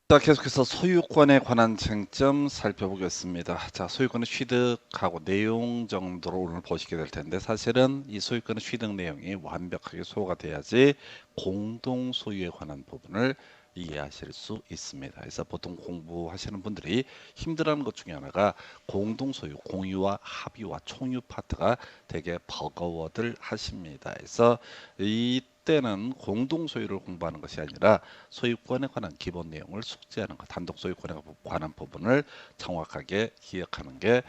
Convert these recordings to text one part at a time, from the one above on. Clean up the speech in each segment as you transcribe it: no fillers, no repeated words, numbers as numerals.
자, 계속해서 소유권에 관한 쟁점 살펴보겠습니다. 자, 소유권의 취득하고 내용 정도로 오늘 보시게 될 텐데, 사실은 이 소유권의 취득 내용이 완벽하게 소화가 돼야지 공동 소유에 관한 부분을 이해하실 수 있습니다. 그래서 보통 공부하시는 분들이 힘들어하는 것 중에 하나가 공동 소유, 공유와 합의와 총유 파트가 되게 버거워들 하십니다. 그래서 이때는 공동 소유를 공부하는 것이 아니라 소유권에 관한 기본 내용을 숙지하는 것, 단독 소유권에 관한 부분을 정확하게 기억하는 게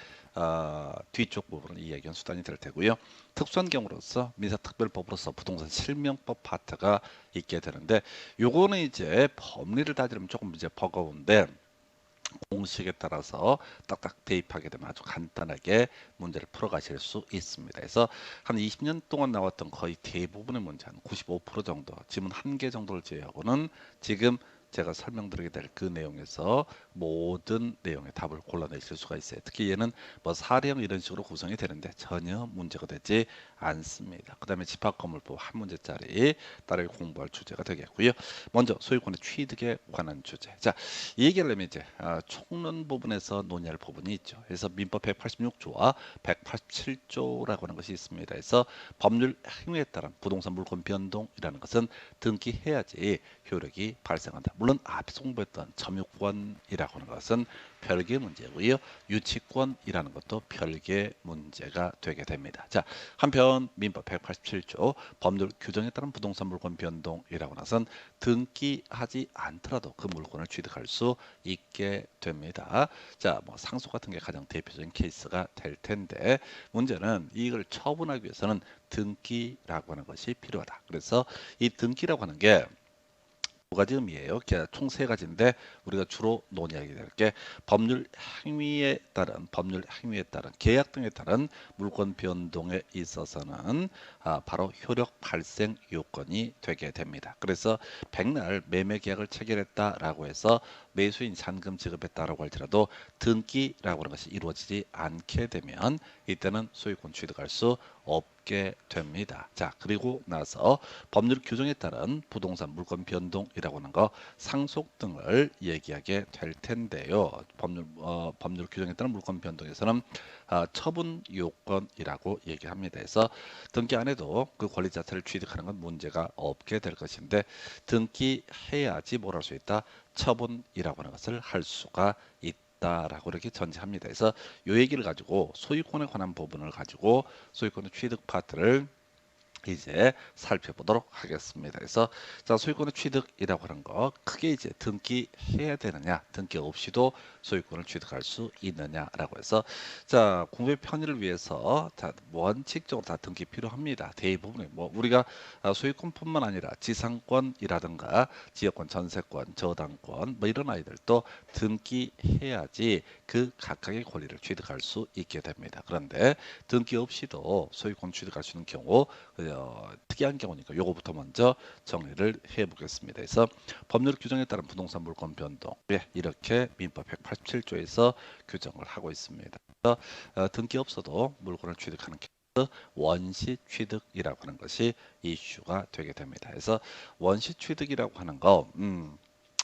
뒤쪽 부분은 이해하기 수단이 될 테고요. 특수한 경우로서 민사특별법으로서 부동산 실명법 파트가 있게 되는데, 요거는 이제 법리를 따지면 조금 이제 버거운데, 공식에 따라서 딱딱 대입하게 되면 아주 간단하게 문제를 풀어 가실 수 있습니다. 그래서 한 20년 동안 나왔던 거의 대부분의 문제, 한 95% 정도, 지문 한 개 정도를 제외하고는 지금 제가 설명드리게 될 그 내용에서 모든 내용의 답을 골라내실 수가 있어요. 특히 얘는 뭐 사례형 이런 식으로 구성이 되는데 전혀 문제가 되지 않습니다. 그 다음에 집합건물법 한 문제짜리 따르게 공부할 주제가 되겠고요. 먼저 소유권의 취득에 관한 주제. 자, 이 얘기를 하면 이제 총론 부분에서 논의할 부분이 있죠. 그래서 민법 186조와 187조라고 하는 것이 있습니다. 그래서 법률 행위에 따른 부동산 물권 변동이라는 것은 등기해야지 효력이 발생한다. 물론 앞서 공부했던 점유권이라고 하는 것은 별개의 문제고요. 유치권이라는 것도 별개의 문제가 되게 됩니다. 자, 한편 민법 187조 법률 규정에 따른 부동산 물권 변동이라고 하는 것은 등기하지 않더라도 그 물건을 취득할 수 있게 됩니다. 자, 뭐 상속 같은 게 가장 대표적인 케이스가 될 텐데, 문제는 이걸 처분하기 위해서는 등기라고 하는 것이 필요하다. 그래서 이 등기라고 하는 게 두 가지 의미예요. 총 세 가지인데 우리가 주로 논의하게 될 게 법률 행위에 따른 계약 등에 따른 물권 변동에 있어서는 바로 효력 발생 요건이 되게 됩니다. 그래서 백날 매매 계약을 체결했다라고 해서 매수인 잔금 지급했다라고 할지라도 등기라고 하는 것이 이루어지지 않게 되면 이때는 소유권 취득할 수 없게 됩니다. 자, 그리고 나서 법률 규정에 따른 부동산 물권 변동이라고 하는 거 상속 등을 얘기하게 될 텐데요. 법률 규정에 따른 물권 변동에서는 처분 요건이라고 얘기합니다. 그래서 등기 안 해도 그 권리 자체를 취득하는 건 문제가 없게 될 것인데, 등기해야지 뭘 할 수 있다? 처분이라고 하는 것을 할 수가 있다라고 이렇게 전제합니다. 그래서 이 얘기를 가지고 소유권에 관한 부분을 가지고 소유권의 취득 파트를 이제 살펴보도록 하겠습니다. 그래서 자, 소유권의 취득이라고 하는 거 크게 이제 등기해야 되느냐, 등기 없이도 소유권을 취득할 수 있느냐라고 해서, 자, 공부의 편의를 위해서 자, 원칙적으로 다 등기 필요합니다. 대부분의 뭐 우리가 소유권뿐만 아니라 지상권이라든가 지역권, 전세권, 저당권 뭐 이런 아이들도 등기해야지 그 각각의 권리를 취득할 수 있게 됩니다. 그런데 등기 없이도 소유권 취득할 수 있는 경우, 특이한 경우니까 요거부터 먼저 정리를 해보겠습니다. 그래서 법률 규정에 따른 부동산 물권 변동, 이렇게 민법 187조에서 규정을 하고 있습니다. 그래서 등기 없어도 물건을 취득하는 경우 원시 취득이라고 하는 것이 이슈가 되게 됩니다. 그래서 원시 취득이라고 하는 거,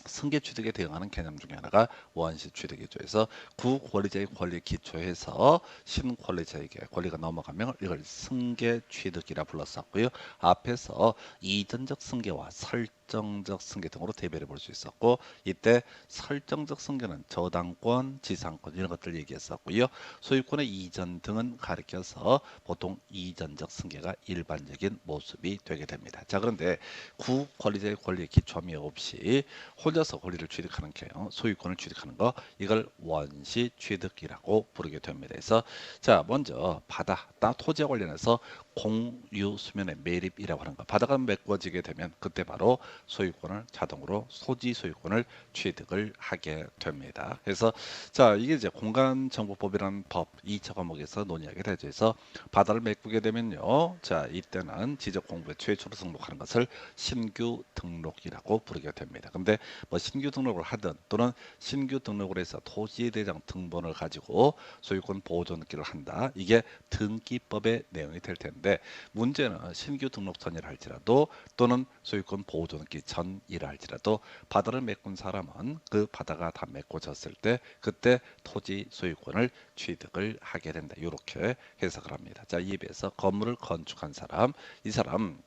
승계 취득에 대응하는 개념 중에 하나가 원시 취득이죠. 그래서 구권리자의 권리에 기초해서 신권리자에게 권리가 넘어가면 이걸 승계 취득이라 불렀었고요. 앞에서 이전적 승계와 설정적 승계 등으로 대별해 볼 수 있었고, 이때 설정적 승계는 저당권, 지상권 이런 것들 얘기했었고요. 소유권의 이전 등은 가리켜서 보통 이전적 승계가 일반적인 모습이 되게 됩니다. 자, 그런데 구권리자의 권리에 기초함이 없이 혼자서 권리를 취득하는 경우, 소유권을 취득하는 거, 이걸 원시 취득이라고 부르게 됩니다. 그래서 자, 먼저 바다, 땅, 토지와 관련해서 공유 수면의 매립이라고 하는 거, 바다가 메꿔지게 되면 그때 바로 소유권을 자동으로 소지 소유권을 취득을 하게 됩니다. 그래서 자, 이게 이제 공간정보법이라는 법 2차 과목에서 논의하게 되죠. 그래서 바다를 메꾸게 되면요, 자, 이때는 지적 공부에 최초로 등록하는 것을 신규 등록이라고 부르게 됩니다. 근데 뭐 신규 등록을 하든 또는 신규 등록을 해서 토지대장 등본을 가지고 소유권 보호 등기를 한다, 이게 등기법의 내용이 될 텐데, 문제는 신규 등록 전이라 할지라도 또는 소유권 보호 등기 전이라 할지라도 바다를 메꾼 사람은 그 바다가 다 메꿔졌을 때 그때 토지 소유권을 취득을 하게 된다. 이렇게 해석을 합니다. 자, 이에 비해서 건물을 건축한 사람, 이 사람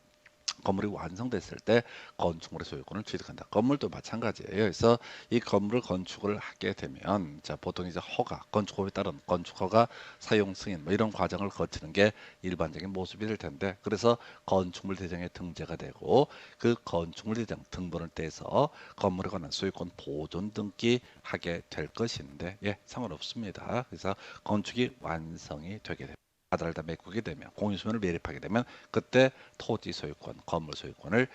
건물이 완성됐을 때 건축물의 소유권을 취득한다. 건물도 마찬가지예요. 그래서 이 건물을 건축을 하게 되면 자 보통 이제 허가, 건축법에 따른 건축 허가, 사용 승인 뭐 이런 과정을 거치는 게 일반적인 모습이 될 텐데 그래서 건축물 대장에 등재가 되고 그 건축물 대장 등본을 떼서 건물에 관한 소유권 보존 등기 하게 될 것인데 예 상관없습니다. 그래서 건축이 완성이 되게 됩니다. 바다를 다 메꾸게 되면 공유수면을 매립하게 되면 그때 토지 소유권, 건물 소유권을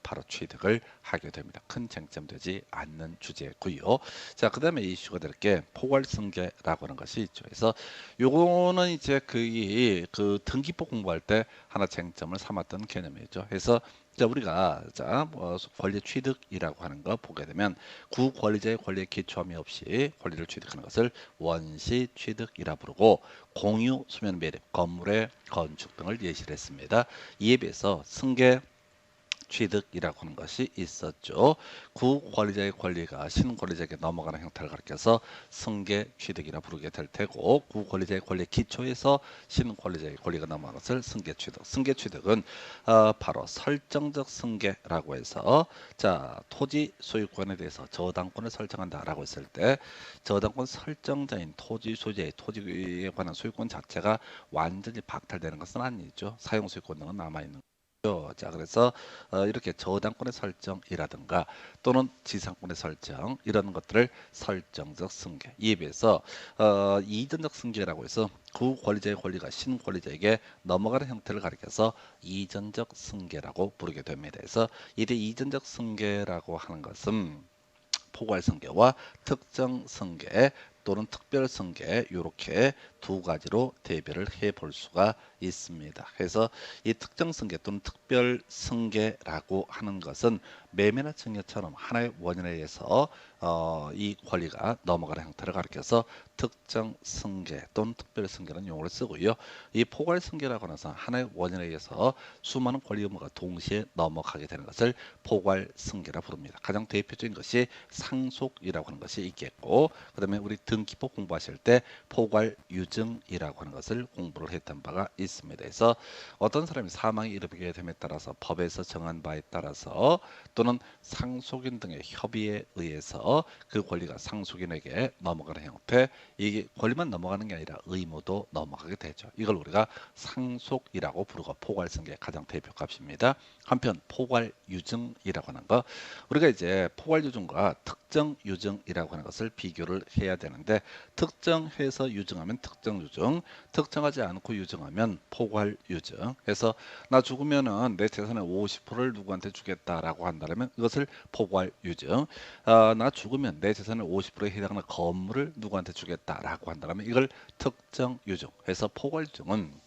바로 취득을 하게 됩니다. 큰 쟁점되지 않는 주제고요. 자, 그다음에 이슈가 될 게 포괄승계라고 하는 것이 있죠. 그래서 요거는 이제 그 등기법 공부할 때 하나 쟁점을 삼았던 개념이죠. 그래서 자, 우리가 권리 취득이라고 하는 거 보게 되면 구권리자의 권리에 기초함이 없이 권리를 취득하는 것을 원시 취득이라 부르고 공유 수면 매립, 건물의 건축 등을 예시를 했습니다. 이에 비해서 승계 취득이라고 하는 것이 있었죠. 구권리자의 권리가 신권리자에게 넘어가는 형태를 가리켜서 승계 취득이라 부르게 될 테고 구권리자의 권리의 기초에서 신권리자의 권리가 넘어가는 것을 승계 취득. 승계 취득은 바로 설정적 승계라고 해서 자 토지 소유권에 대해서 저당권을 설정한다라고 했을 때 저당권 설정자인 토지 소유자의 토지에 관한 소유권 자체가 완전히 박탈되는 것은 아니죠. 사용 소유권 등은 남아 있는. 자, 그래서 이렇게 저당권의 설정이라든가 또는 지상권의 설정 이런 것들을 설정적 승계 이에 비해서 이전적 승계라고 해서 구권리자의 권리가 신권리자에게 넘어가는 형태를 가리켜서 이전적 승계라고 부르게 됩니다. 그래서 이때 이전적 승계라고 하는 것은 포괄승계와 특정승계 또는 특별승계 이렇게 두 가지로 대별을 해 볼 수가 있습니다. 그래서 이 특정승계 또는 특별승계라고 하는 것은 매매나 증여처럼 하나의 원인에 의해서 이 권리가 넘어가는 형태를 가리켜서 특정승계 또는 특별승계라는 용어를 쓰고요. 이 포괄승계라고 하는 것은 하나의 원인에 의해서 수많은 권리 의무가 동시에 넘어가게 되는 것을 포괄승계라 부릅니다. 가장 대표적인 것이 상속이라고 하는 것이 있겠고 그 다음에 우리 등기법 공부하실 때 포괄유증이라고 하는 것을 공부를 했던 바가 있습니다. 그래서 어떤 사람이 사망에 이르게 됨에 따라서 법에서 정한 바에 따라서 또는 상속인 등의 협의에 의해서 그 권리가 상속인에게 넘어가는 형태 이게 권리만 넘어가는 게 아니라 의무도 넘어가게 되죠. 이걸 우리가 상속이라고 부르고 포괄승계의 가장 대표값입니다. 한편 포괄유증이라고 하는 거 우리가 이제 포괄유증과 특정유증이라고 하는 것을 비교를 해야 되는데 특정해서 유증하면 특정유증, 특정하지 않고 유증하면 포괄유증. 그래서 나 죽으면은 내 재산의 50%를 누구한테 주겠다라고 한다면 이것을 포괄유증. 나 죽으면 내 재산의 50%에 해당하는 건물을 누구한테 주겠다라고 한다면 이걸 특정유증. 그래서 포괄유증은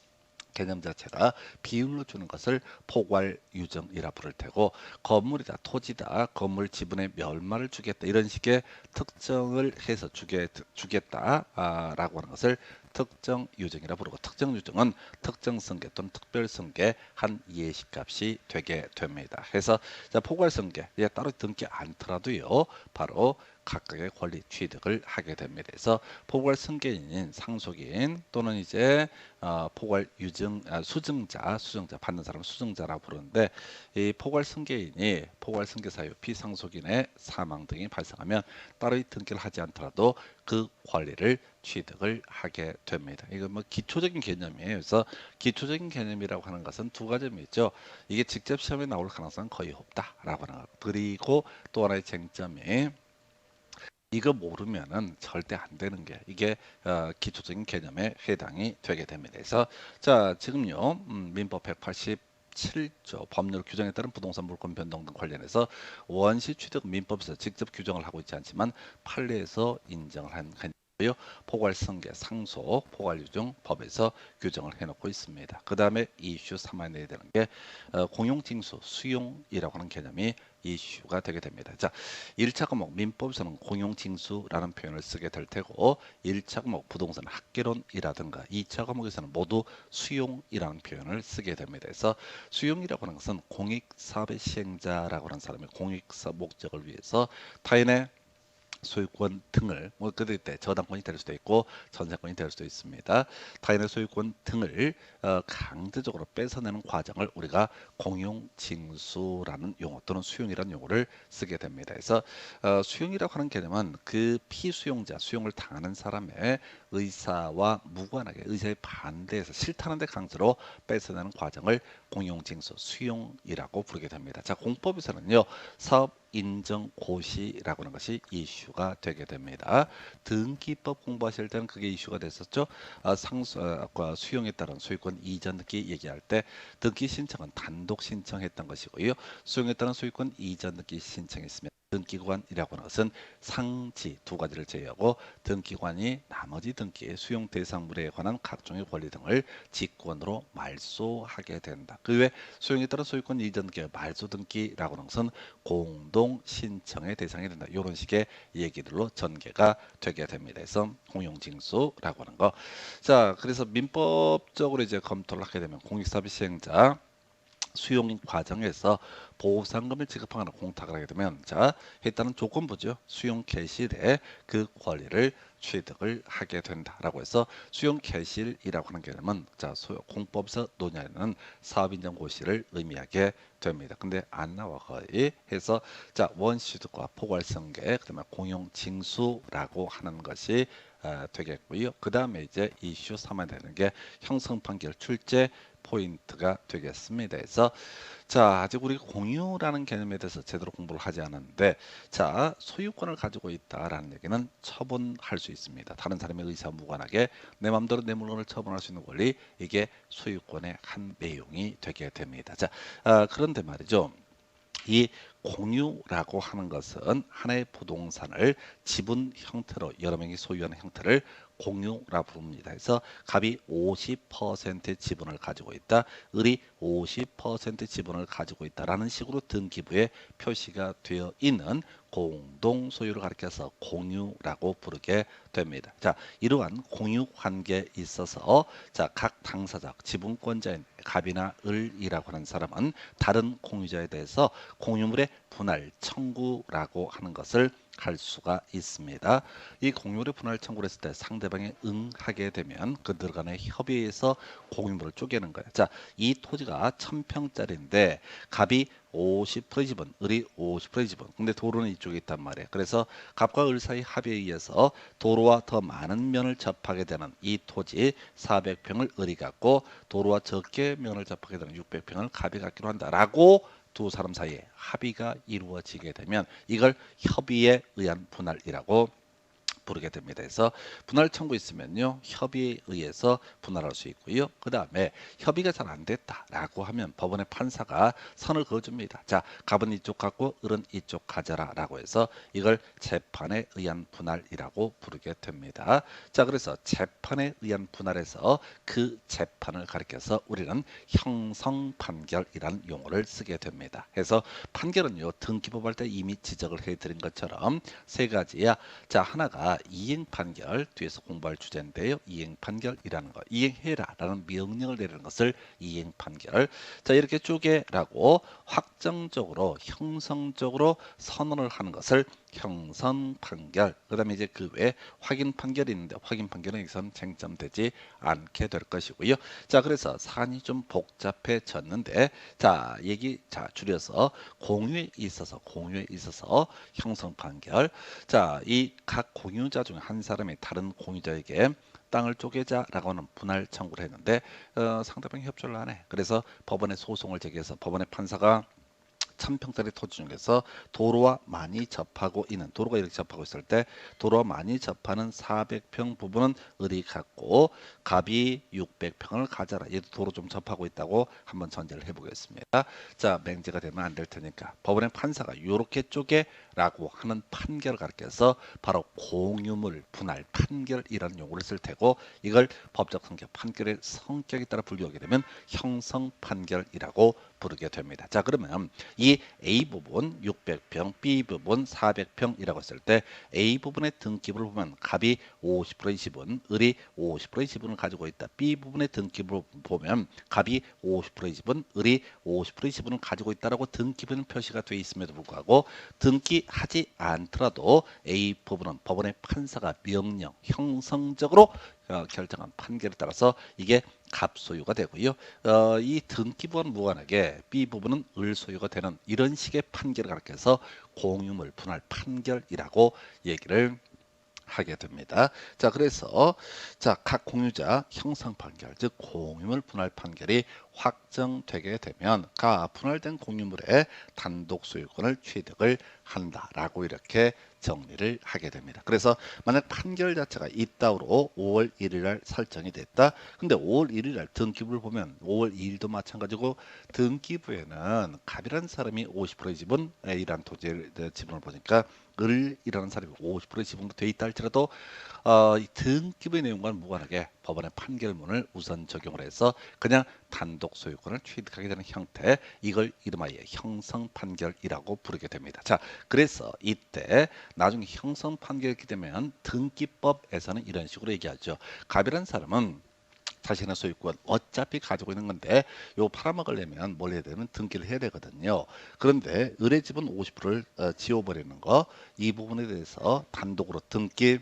개념 자체가 비율로 주는 것을 포괄유증이라 부를 테고 건물이다 토지다 건물 지분의 멸마를 주겠다 이런 식의 특정을 해서 주겠다라고 하는 것을 특정유증이라 부르고 특정유증은 특정승계 또는 특별승계 한 예시값이 되게 됩니다. 그래서 자, 포괄승계 따로 등기 않더라도요 바로 각각의 권리 취득을 하게 됩니다. 그래서 포괄승계인 상속인 또는 이제 포괄유증 수증자 받는 사람 수증자라고 부르는데 이 포괄승계인이 포괄승계 사유 피상속인의 사망 등이 발생하면 따로 이 등기를 하지 않더라도 그 권리를 취득을 하게 됩니다. 이거 뭐 기초적인 개념이에요. 그래서 기초적인 개념이라고 하는 것은 두 가지점이 있죠. 이게 직접 시험에 나올 가능성은 거의 없다라고 하는 것. 그리고 또 하나의 쟁점이 이거 모르면은 절대 안 되는 게 이게 기초적인 개념에 해당이 되게 됩니다. 그래서 자 지금요 민법 187조 법률 규정에 따른 부동산 물권 변동 등 관련해서 원시 취득 민법에서 직접 규정을 하고 있지 않지만 판례에서 인정을 한 개념이고요. 포괄승계, 상속, 포괄유증 법에서 규정을 해놓고 있습니다. 그 다음에 이슈 삼아내야 되는 게 공용징수, 수용이라고 하는 개념이 이슈가 되게 됩니다. 자, 1차 과목 민법에서는 공용징수라는 표현을 쓰게 될 테고 1차 과목 부동산 학개론이라든가 2차 과목에서는 모두 수용이라는 표현을 쓰게 됩니다. 그래서 수용이라고 하는 것은 공익사업의 시행자라고 하는 사람이 공익사업 목적을 위해서 타인의 소유권 등을 뭐 그때 저당권이 될 수도 있고 전세권이 될 수도 있습니다. 타인의 소유권 등을 강제적으로 뺏어내는 과정을 우리가 공용징수라는 용어 또는 수용이라는 용어를 쓰게 됩니다. 그래서 수용이라고 하는 개념은 그 피수용자, 수용을 당하는 사람의 의사와 무관하게 의사에 반대해서 싫다는데 강제로 뺏어내는 과정을 공용징수, 수용이라고 부르게 됩니다. 자, 공법에서는요, 사업 인정 고시라고 하는 것이 이슈가 되게 됩니다. 등기법 공부하실 때는 그게 이슈가 됐었죠. 상수과 수용에 따른 소유권 이전 등기 얘기할 때 등기 신청은 단독 신청했던 것이고요. 수용에 따른 소유권 이전 등기 신청했으면 등기관이라고 하는 것은 상지 두 가지를 제외하고 등기관이 나머지 등기의 수용 대상물에 관한 각종의 권리 등을 직권으로 말소하게 된다. 그 외 수용에 따른 소유권 이전 등기, 말소 등기라고 하는 것은 공동 신청의 대상이 된다. 이런 식의 얘기들로 전개가 되게 됩니다. 그래서 공용징수라고 하는 거. 자, 그래서 민법적으로 이제 검토를 하게 되면 공익사업 시행자 수용 과정에서 보상금을 지급하거나 공탁을 하게 되면 자, 일단은 조건부죠. 수용 개시일에 그 권리를 취득을 하게 된다라고 해서 수용 개시일이라고 하는 개념은 자, 공법에서 논의하는 사업인정 고시를 의미하게 됩니다. 근데 안 나와 거의 해서 자, 원시득과 포괄성계 그다음에 공용징수라고 하는 것이 되겠고요. 그 다음에 이제 이슈 삼아야 되는 게 형성판결 출제 포인트가 되겠습니다. 그래서 자, 아직 우리 공유라는 개념에 대해서 제대로 공부를 하지 않았는데 자, 소유권을 가지고 있다라는 얘기는 처분할 수 있습니다. 다른 사람의 의사와 무관하게 내 마음대로 내 물건을 처분할 수 있는 권리, 이게 소유권의 한 내용이 되게 됩니다. 자, 그런데 말이죠. 이 공유라고 하는 것은 하나의 부동산을 지분 형태로 여러 명이 소유하는 형태를 공유라 부릅니다. 그래서 갑이 50% 지분을 가지고 있다, 을이 50% 지분을 가지고 있다라는 식으로 등기부에 표시가 되어 있는 공동 소유를 가리켜서 공유라고 부르게 됩니다. 자, 이러한 공유 관계에 있어서 자, 각 당사자, 지분권자인 갑이나 을이라고 하는 사람은 다른 공유자에 대해서 공유물의 분할 청구라고 하는 것을 할 수가 있습니다. 이 공유물의 분할 청구를 했을 때 상대방이 응하게 되면 그들 간의 협의에서 공유물을 쪼개는 거예요. 자, 이 토지가 1000평짜리인데 갑이 50% 지분, 을이 50% 지분. 근데 도로는 이쪽에 있단 말이에요. 그래서 갑과 을 사이 합의에 의해서 도로와 더 많은 면을 접하게 되는 이 토지 400평을 을이 갖고 도로와 적게 면을 접하게 되는 600평을 갑이 갖기로 한다라고 두 사람 사이에 합의가 이루어지게 되면 이걸 협의에 의한 분할이라고 부르게 됩니다. 그래서 분할 청구 있으면요, 협의에 의해서 분할할 수 있고요. 그 다음에 협의가 잘 안 됐다라고 하면 법원의 판사가 선을 그어줍니다. 자, 갑은 이쪽 갖고 을은 이쪽 가져라라고 해서 이걸 재판에 의한 분할이라고 부르게 됩니다. 자, 그래서 재판에 의한 분할에서 그 재판을 가리켜서 우리는 형성 판결이라는 용어를 쓰게 됩니다. 그래서 판결은요, 등기법 할 때 이미 지적을 해드린 것처럼 세 가지야. 자, 하나가 이행 판결, 뒤에서 공부할 주제인데요. 이행 판결이라는 거, 이행해라라는 명령을 내리는 것을 이행 판결. 자, 이렇게 쪼개라고 확정적으로 형성적으로 선언을 하는 것을 형성 판결. 그다음에 이제 그 외에 확인 판결이 있는데 확인 판결은 여기서는 쟁점되지 않게 될 것이고요. 자, 그래서 사안이 좀 복잡해졌는데 자, 줄여서 공유에 있어서 형성 판결. 자, 이 각 공유자 중에 한 사람이 다른 공유자에게 땅을 쪼개자라고 하는 분할 청구를 했는데 상대방이 협조를 안 해. 그래서 법원에 소송을 제기해서 법원의 판사가 1000평짜리 토지 중에서 도로와 많이 접하고 있는, 도로가 이렇게 접하고 있을 때 도로와 많이 접하는 400평 부분은 을이 갖고 갑이 600평을 가져라. 얘도 도로 좀 접하고 있다고 한번 전제를 해보겠습니다. 자, 맹제가 되면 안 될 테니까 법원의 판사가 이렇게 쪼개라고 라고 하는 판결을 가리켜서 바로 공유물 분할 판결이라는 용어를 쓸 테고, 이걸 법적 성격 판결의 성격에 따라 분류하게 되면 형성 판결이라고 부르게 됩니다. 자, 그러면 이 A 부분 600평, B 부분 400평이라고 했을 때 A 부분의 등기부를 보면 갑이 50%의 지분, 을이 50%의 지분을 가지고 있다. B 부분의 등기부를 보면 갑이 50%의 지분, 을이 50%의 지분을 가지고 있다라고 등기부는 표시가 되어 있음에도 불구하고 등기하지 않더라도 A 부분은 법원의 판사가 명령, 형성적으로 결정한 판결에 따라서 이게 갑 소유가 되고요. 이 등기부와는 무관하게 B 부분은 을 소유가 되는 이런 식의 판결을 가리켜서 공유물 분할 판결이라고 얘기를 하게 됩니다. 자, 그래서 각 공유자 형성 판결, 즉 공유물 분할 판결이 확정되게 되면 분할된 공유물의 단독 소유권을 취득을 한다라고 이렇게 정리를 하게 됩니다. 그래서 만약 판결 자체가 이따오로 5월 1일 날 설정이 됐다. 근데 5월 1일 날 등기부를 보면 5월 2일도 마찬가지고 등기부에는 갑이라는 사람이 50%의 지분, A라는 토지의 지분을 보니까 을이라는 사람이 50%의 지분으로 돼 있다 할지라도 이 등기부의 내용과는 무관하게 법원의 판결문을 우선 적용을 해서 그냥 단독 소유권을 취득하게 되는 형태, 이걸 이름하여 형성 판결이라고 부르게 됩니다. 자, 그래서 이때 나중에 형성 판결이 되면 등기법에서는 이런 식으로 얘기하죠. 갑이라는 사람은 자신의 소유권 어차피 가지고 있는 건데 요 팔아먹으려면 뭘 해야 되면 등기를 해야 되거든요. 그런데 을의 집은 50%를 지워버리는 거, 이 부분에 대해서 단독으로 등기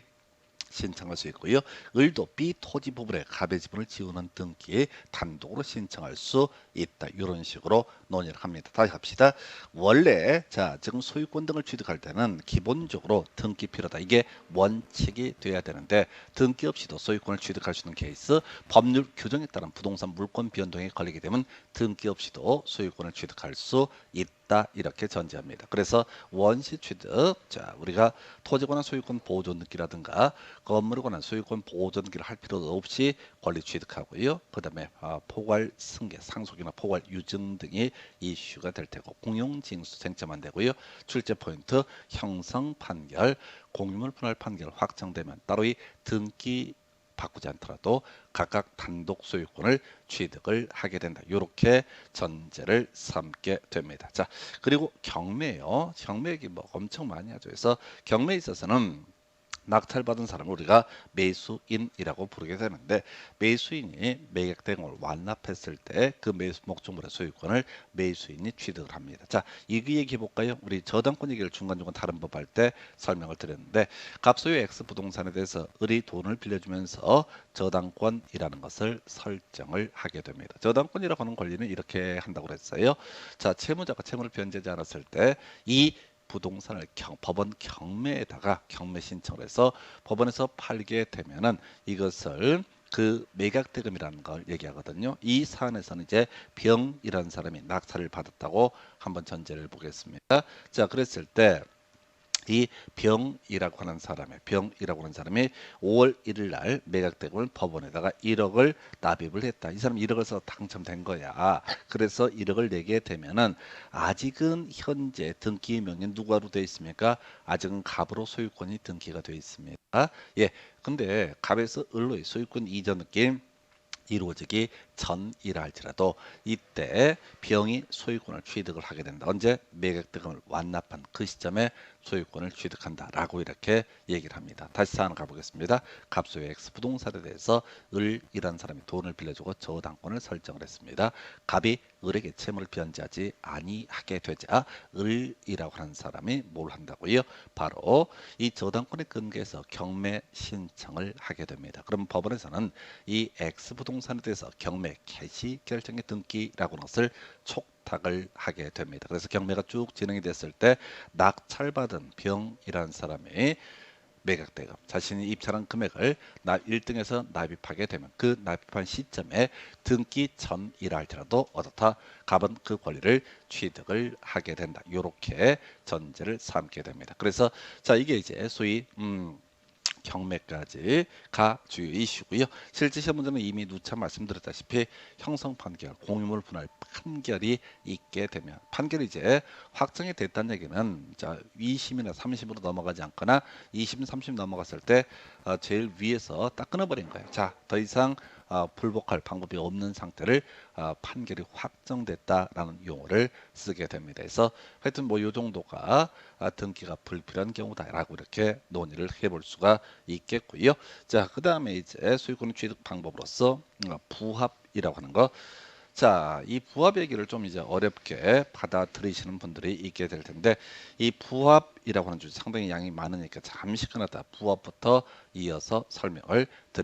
신청할 수 있고요. 을도 B 토지 부분에 갑의 지분을 지우는 등기에 단독으로 신청할 수 있다. 이런 식으로 논의를 합니다. 다시 합시다. 원래 지금 소유권 등을 취득할 때는 기본적으로 등기 필요하다. 이게 원칙이 돼야 되는데 등기 없이도 소유권을 취득할 수 있는 케이스, 법률 규정에 따른 부동산 물권 변동에 걸리게 되면 등기 없이도 소유권을 취득할 수 있다. 이렇게 전제합니다. 그래서 원시 취득, 우리가 토지 관한 소유권 보존 등기라든가 건물에 관한 소유권 보존 등기를 할 필요도 없이 권리 취득하고요. 그다음에 포괄 승계, 상속이나 포괄 유증 등이 이슈가 될 테고, 공용징수 쟁점만 되고요. 출제 포인트 형성 판결, 공유물 분할 판결 확정되면 따로 이 등기 바꾸지 않더라도 각각 단독 소유권을 취득을 하게 된다. 이렇게 전제를 삼게 됩니다. 자, 그리고 경매요. 경매 얘기 뭐 엄청 많이 하죠. 그래서 경매에 있어서는 낙찰받은 사람을 우리가 매수인이라고 부르게 되는데, 매수인이 매각 대금을 완납했을 때 그 매수 목적물의 소유권을 매수인이 취득을 합니다. 자, 이거 얘기해 볼까요? 우리 저당권 얘기를 중간중간 다른 법 할 때 설명을 드렸는데, 갑소유 X 부동산에 대해서 을이 돈을 빌려주면서 저당권이라는 것을 설정을 하게 됩니다. 저당권이라고 하는 권리는 이렇게 한다고 그랬어요. 자, 채무자가 채무를 변제하지 않았을 때 이 부동산을 법원 경매에다가 경매 신청을 해서 법원에서 팔게 되면은 이것을 그 매각 대금이라는 걸 얘기하거든요. 이 사안에서는 이제 병이라는 사람이 낙찰을 받았다고 한번 전제를 보겠습니다. 자, 그랬을 때 이 병이라고 하는 사람이 5월 1일 날 매각 대금을 법원에다가 1억을 납입을 했다. 이 사람 1억을 써 당첨된 거야. 그래서 1억을 내게 되면은 아직은 현재 등기 명의 누구로 되어 있습니까? 아직은 갑으로 소유권이 등기가 되어 있습니다. 예. 근데 갑에서 을로의 소유권 이전 느낌 이루어지기 전이라 할지라도 이때 병이 소유권을 취득을 하게 된다. 언제? 매각 대금을 완납한 그 시점에 소유권을 취득한다라고 이렇게 얘기를 합니다. 다시 사안 가보겠습니다. 갑소유 X 부동산에 대해서 을이라는 사람이 돈을 빌려주고 저당권을 설정을 했습니다. 갑이 을에게 채무를 변제하지 아니하게 되자 을이라고 하는 사람이 뭘 한다고요? 바로 이 저당권의 근거에서 경매 신청을 하게 됩니다. 그럼 법원에서는 이 X 부동산에 대해서 경매 개시 결정의 등기라고 하는 것을 촉탁을 하게 됩니다. 그래서 경매가 쭉 진행이 됐을 때 낙찰받은 병이라는 사람이 매각대금, 자신이 입찰한 금액을 1등에서 납입하게 되면 그 납입한 시점에 등기 전이라 할지라도 어떻다? 갑은 그 권리를 취득을 하게 된다. 이렇게 전제를 삼게 됩니다. 그래서 이게 이제 소위 경매까지가 주요 이슈고요. 실제 시험 문제는 이미 누차 말씀드렸다시피 형성 판결, 공유물 분할 판결이 있게 되면 판결이 이제 확정이 됐다는 얘기는 자 2심이나 3심으로 넘어가지 않거나 2심, 3심 넘어갔을 때 제일 위에서 딱 끊어버린 거예요. 자, 더 이상 불복할 방법이 없는 상태를 판결이 확정됐다라는 용어를 쓰게 됩니다. 그래서 하여튼 뭐 이 정도가 등기가 불필요한 경우다라고 이렇게 논의를 해볼 수가 있겠고요. 자, 그 다음에 이제 소유권 취득 방법으로서 부합이라고 하는 거. 자, 이 부합 얘기를 좀 이제 어렵게 받아들이시는 분들이 있게 될 텐데 이 부합이라고 하는 주제 상당히 양이 많으니까 잠시 끊었다 부합부터 이어서 설명을 드리겠습니다.